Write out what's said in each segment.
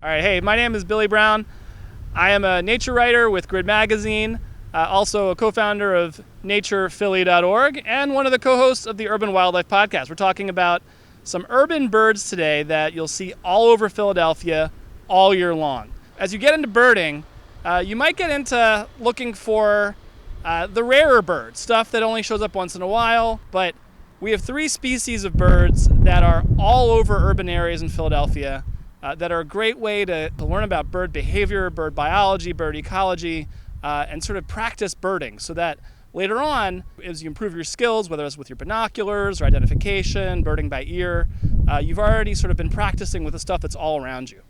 All right, hey, my name is Billy Brown. I am a nature writer with Grid Magazine, also a co-founder of naturepHilly.org, and one of the co-hosts of the Urban Wildlife Podcast. We're talking about some urban birds today that you'll see all over Philadelphia all year long. As you get into birding, you might get into looking for the rarer birds, stuff that only shows up once in a while, but we have three species of birds that are all over urban areas in Philadelphia that are a great way to learn about bird behavior, bird biology, bird ecology, and sort of practice birding so that later on, as you improve your skills, whether it's with your binoculars or identification, birding by ear, you've already sort of been practicing with the stuff that's all around you.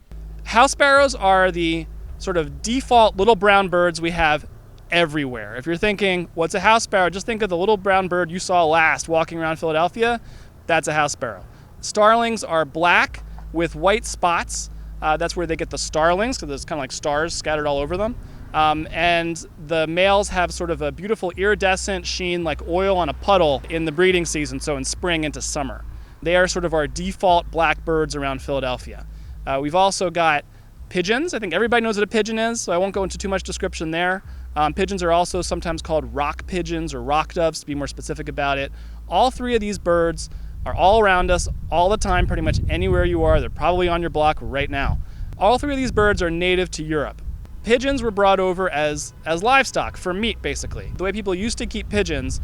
House sparrows are the sort of default little brown birds we have everywhere. If you're thinking, what's a house sparrow? Just think of the little brown bird you saw last walking around Philadelphia. That's a house sparrow. Starlings are black with white spots. That's where they get the starlings, because there's kind of like stars scattered all over them. And the males have sort of a beautiful iridescent sheen like oil on a puddle in the breeding season, so in spring into summer. They are sort of our default black birds around Philadelphia. We've also got pigeons. I think everybody knows what a pigeon is, so I won't go into too much description there. Pigeons are also sometimes called rock pigeons or rock doves, to be more specific about it. All three of these birds are all around us all the time, pretty much anywhere you are. They're probably on your block right now. All three of these birds are native to Europe. Pigeons were brought over as livestock for meat, basically. The way people used to keep pigeons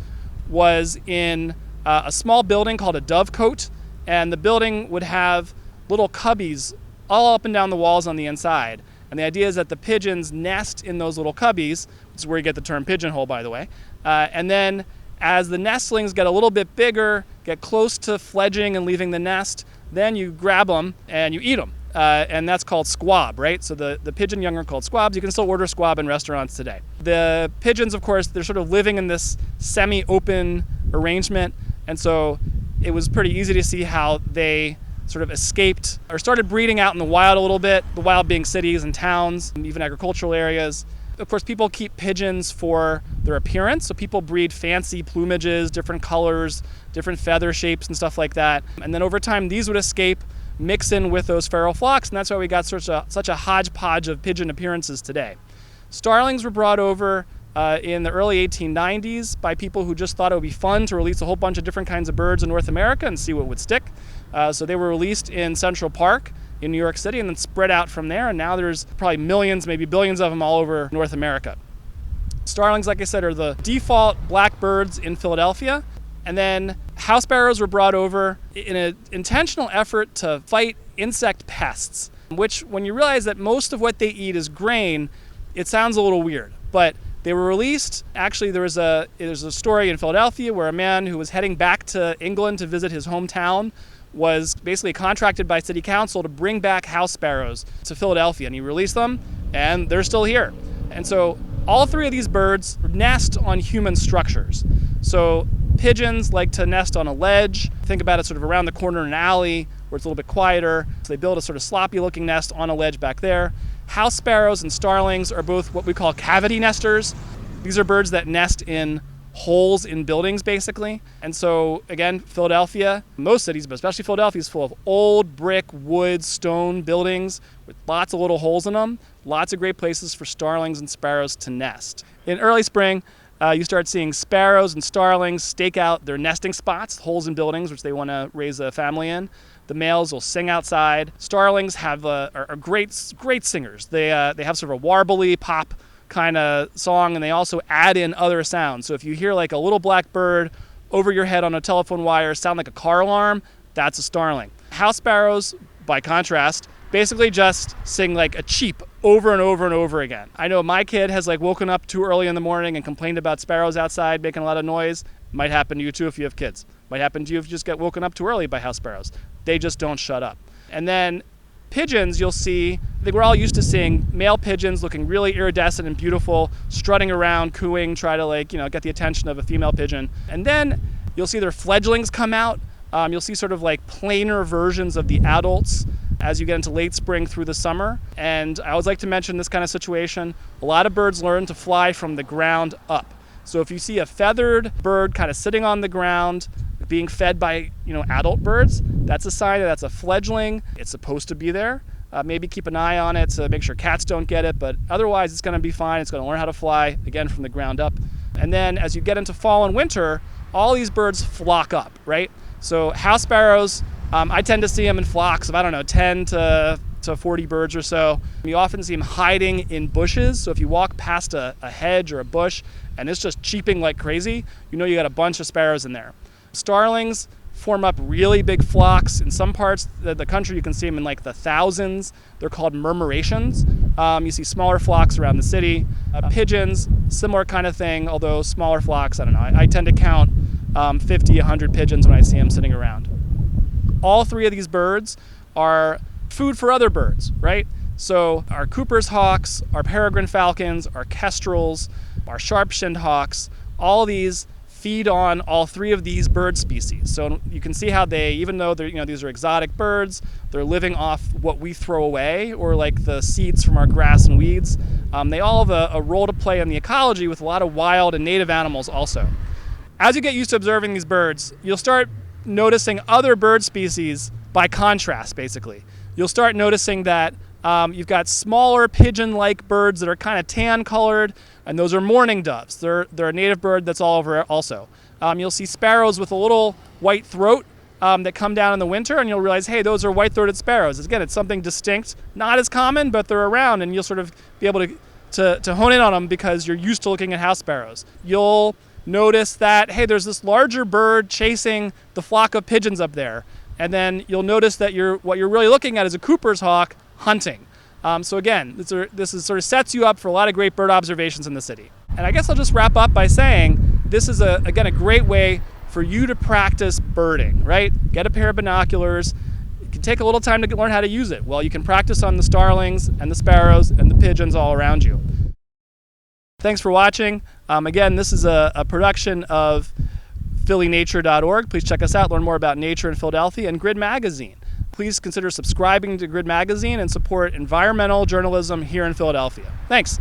was in a small building called a dovecote, and the building would have little cubbies all up and down the walls on the inside. And the idea is that the pigeons nest in those little cubbies, which is where you get the term pigeonhole, by the way. And then as the nestlings get a little bit bigger, get close to fledging and leaving the nest, then you grab them and you eat them. And that's called squab, right? So the pigeon young are called squabs. You can still order squab in restaurants today. The pigeons, of course, they're sort of living in this semi-open arrangement. And so it was pretty easy to see how they sort of escaped or started breeding out in the wild a little bit, the wild being cities and towns, and even agricultural areas. Of course, people keep pigeons for their appearance, so people breed fancy plumages, different colors, different feather shapes and stuff like that. And then over time, these would escape, mix in with those feral flocks, and that's why we got such a hodgepodge of pigeon appearances today. Starlings were brought over in the early 1890s by people who just thought it would be fun to release a whole bunch of different kinds of birds in North America and see what would stick. So they were released in Central Park in New York City and then spread out from there, and now there's probably millions, maybe billions of them all over North America. Starlings, like I said, are the default black birds in Philadelphia. And then house sparrows were brought over in an intentional effort to fight insect pests, which when you realize that most of what they eat is grain, it sounds a little weird. But they were released. Actually, there's a story in Philadelphia where a man who was heading back to England to visit his hometown was basically contracted by city council to bring back house sparrows to Philadelphia, and he released them, and they're still here. And so all three of these birds nest on human structures. So pigeons like to nest on a ledge. Think about it sort of around the corner in an alley where it's a little bit quieter. So they build a sort of sloppy looking nest on a ledge back there. House sparrows and starlings are both what we call cavity nesters. These are birds that nest in holes in buildings, basically. And so, again, Philadelphia, most cities, but especially Philadelphia, is full of old brick, wood, stone buildings with lots of little holes in them. Lots of great places for starlings and sparrows to nest. In early spring, you start seeing sparrows and starlings stake out their nesting spots, holes in buildings, which they want to raise a family in. The males will sing outside. Starlings are great singers. They have sort of a warbly pop kind of song, and they also add in other sounds. So if you hear like a little black bird over your head on a telephone wire sound like a car alarm, that's a starling. House sparrows, by contrast, basically just sing like a cheep over and over and over again. I know my kid has like woken up too early in the morning and complained about sparrows outside making a lot of noise. Might happen to you too if you have kids. Might happen to you if you just get woken up too early by house sparrows. They just don't shut up. And then pigeons, you'll see, I think we're all used to seeing male pigeons looking really iridescent and beautiful, strutting around, cooing, try to get the attention of a female pigeon. And then you'll see their fledglings come out. You'll see sort of like plainer versions of the adults as you get into late spring through the summer. And I always like to mention this kind of situation. A lot of birds learn to fly from the ground up. So if you see a feathered bird kind of sitting on the ground, being fed by adult birds, that's a sign that that's a fledgling. It's supposed to be there. Maybe keep an eye on it to make sure cats don't get it, but otherwise it's going to be fine. It's going to learn how to fly, again, from the ground up. And then as you get into fall and winter, all these birds flock up, right? So house sparrows, I tend to see them in flocks of, 10 to 40 birds or so. You often see them hiding in bushes. So if you walk past a hedge or a bush and it's just cheeping like crazy, you know you got a bunch of sparrows in there. Starlings form up really big flocks. In some parts of the country, you can see them in like the thousands. They're called murmurations. You see smaller flocks around the city. Pigeons, similar kind of thing, although smaller flocks, I don't know. I tend to count 50, 100 pigeons when I see them sitting around. All three of these birds are food for other birds, right? So our Cooper's hawks, our peregrine falcons, our kestrels, our sharp-shinned hawks, all these feed on all three of these bird species. So you can see how they, even though they're, these are exotic birds, they're living off what we throw away, or like the seeds from our grass and weeds. They all have a role to play in the ecology with a lot of wild and native animals also. As you get used to observing these birds, you'll start noticing other bird species by contrast, basically. You'll start noticing that you've got smaller pigeon-like birds that are kind of tan-colored, and those are mourning doves. They're a native bird that's all over also. You'll see sparrows with a little white throat that come down in the winter, and you'll realize, hey, those are white-throated sparrows. Again, it's something distinct, not as common, but they're around, and you'll sort of be able to hone in on them because you're used to looking at house sparrows. You'll notice that, hey, there's this larger bird chasing the flock of pigeons up there. And then you'll notice that what you're really looking at is a Cooper's hawk hunting. So again, this is sort of sets you up for a lot of great bird observations in the city. And I guess I'll just wrap up by saying this is, again, a great way for you to practice birding, right? Get a pair of binoculars. It can take a little time to learn how to use it. Well, you can practice on the starlings and the sparrows and the pigeons all around you. Thanks for watching. Again, this is a production of phillynature.org. Please check us out, learn more about nature in Philadelphia, and Grid Magazine. Please consider subscribing to Grid Magazine and support environmental journalism here in Philadelphia. Thanks.